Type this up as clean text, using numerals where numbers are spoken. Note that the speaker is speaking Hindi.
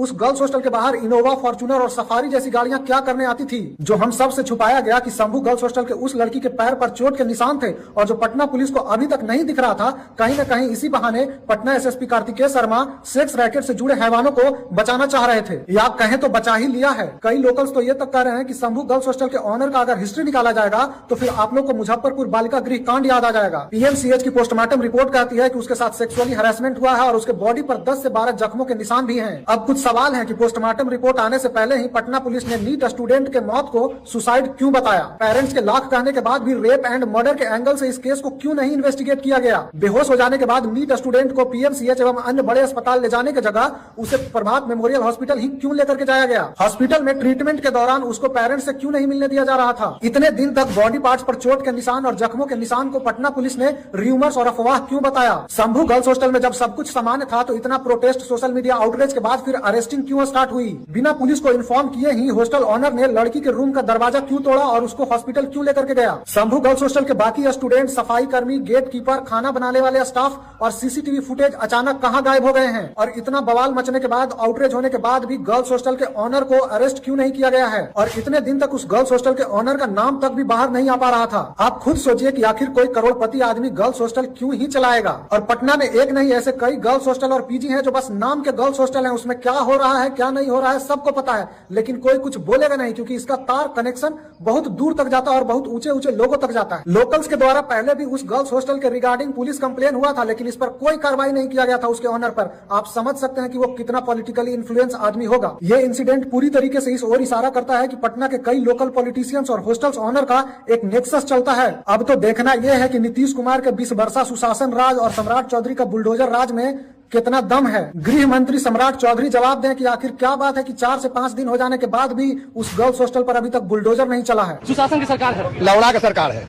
उस गर्ल्स हॉस्टल के बाहर इनोवा, फॉर्च्यूनर और सफारी जैसी गाड़ियां क्या करने आती थी, जो हम सब से छुपाया गया कि शंभू गर्ल्स हॉस्टल के उस लड़की के पैर पर चोट के निशान थे और जो पटना पुलिस को अभी तक नहीं दिख रहा था। कहीं न कहीं इसी बहाने Patna SSP Kartikeya Sharma sex racket से जुड़े हैवानों को बचाना चाह रहे थे, या कहें तो बचा ही लिया है। कई लोकल्स तो ये तक कह रहे हैं कि शंभू गर्ल्स हॉस्टल के ऑनर का अगर हिस्ट्री निकाला जाएगा तो फिर आप लोग को मुजफ्फरपुर बालिका गृह कांड याद आ जाएगा। पीएमसीएच की पोस्टमार्टम रिपोर्ट कहती है कि उसके साथ सेक्सुअली हरासमेंट हुआ है और उसके बॉडी पर 10 से 12 जख्मों के निशान भी हैं। अब कुछ सवाल हैं कि पोस्टमार्टम रिपोर्ट आने से पहले ही पटना पुलिस ने नीट स्टूडेंट के मौत को सुसाइड क्यों बताया। पेरेंट्स के लाख कहने के बाद भी रेप एंड मर्डर के एंगल से इस केस को क्यों नहीं इन्वेस्टिगेट किया गया। बेहोश हो जाने के बाद नीट स्टूडेंट को पीएमसीएच एवं अन्य बड़े अस्पताल ले जाने की जगह उसे प्रभात मेमोरियल हॉस्पिटल ही क्यों लेकर के जाया गया। हॉस्पिटल में ट्रीटमेंट के दौरान उसको पेरेंट्स से क्यों नहीं मिलने दिया जा रहा था। इतने दिन तक बॉडी पार्ट्स पर चोट के निशान और जख्मों के निशान को पटना पुलिस ने र्यूमर्स और अफवाह क्यों बताया। शंभू गर्ल्स हॉस्टल में जब सब कुछ सामान्य था तो इतना प्रोटेस्ट, सोशल मीडिया आउटरीच के बाद फिर अरेस्टिंग क्यों स्टार्ट हुई। बिना पुलिस को इन्फॉर्म किए ही हॉस्टल ऑनर ने लड़की के रूम का दरवाजा क्यों तोड़ा और उसको हॉस्पिटल क्यों लेकर के गया। शंभू गर्ल्स हॉस्टल के बाकी स्टूडेंट, सफाई कर्मी, गेट कीपर, खाना बनाने वाले स्टाफ और सीसीटीवी फुटेज अचानक कहां गायब हो गए हैं। और इतना बवाल मचने के बाद, आउटरीच होने के बाद भी गर्ल्स हॉस्टल के ऑनर को अरेस्ट क्यों नहीं किया गया है। और इतने दिन तक उस गर्ल्स हॉस्टल के ऑनर का नाम तक भी बाहर नहीं आ पा रहा था। आप खुद सोचिए कि आखिर कोई करोड़पति आदमी गर्ल्स हॉस्टल क्यों ही चलाएगा। और पटना में एक नहीं, ऐसे कई गर्ल्स हॉस्टल और पीजी हैं जो बस नाम के गर्ल्स हॉस्टल हैं। उसमें क्या हो रहा है, क्या नहीं हो रहा है, सबको पता है, लेकिन कोई कुछ बोलेगा नहीं, क्योंकि इसका तार कनेक्शन बहुत दूर तक जाता है और बहुत ऊंचे ऊंचे लोगों तक जाता है। लोकल्स के द्वारा पहले भी उस गर्ल्स हॉस्टल के रिगार्डिंग पुलिस कंप्लेन हुआ था, लेकिन इस पर कोई कार्रवाई नहीं किया गया था उसके ऑनर पर। आप समझ सकते हैं कि वो कितना पॉलिटिकली इन्फ्लुएंस आदमी होगा। ये इंसिडेंट पूरी तरीके से इस ओर इशारा करता है कि पटना के कई लोकल पॉलिटिशियंस और हॉस्टल्स ऑनर का एक नेक्सस चलता है। अब तो देखना यह है कि नीतीश कुमार के 20 वर्षा सुशासन राज और सम्राट चौधरी का बुलडोजर राज में कितना दम है। गृह मंत्री सम्राट चौधरी जवाब दें कि आखिर क्या बात है कि 4 से 5 दिन हो जाने के बाद भी उस गर्ल्स हॉस्टल पर अभी तक बुलडोजर नहीं चला है। सुशासन की सरकार है, लवड़ा की सरकार है।